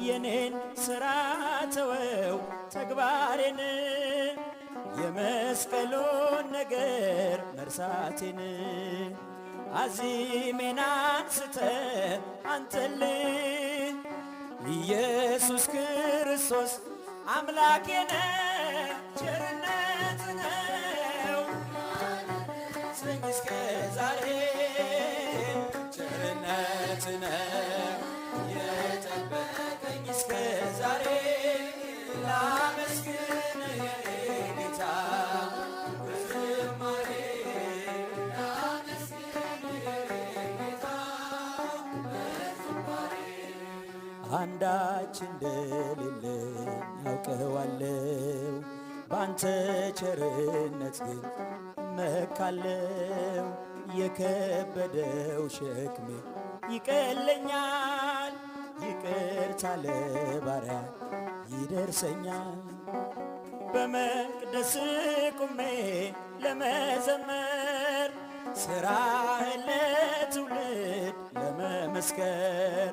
የኔን ሥራ ተወው ተግባሬን የመስቀሉን ነገር መርሳቴን አዚሜን አንስተ አንተልኝ ኢየሱስ ክርስቶስ አምላኬ ነህ ቸርነት ነው ስለኝ እስከ ዛሬ ቸርነት ነው የጠበቀኝ እስከ ዛሬ ላመስግን ጌታ በዝማሬ ላመስግን ጌታ በዝማሬ አንዳች እንደሌለኝ አውቀዋለሁ ባንተ ቸርነት ግን እመካለሁ የከበደው ሸክሜ ይቀለኛል ይቅርታ ለባሪያ ይደርሰኛል በመቅደስ ቁሜ ለመዘመር ሥራህን ለትውልድ ለመመስከር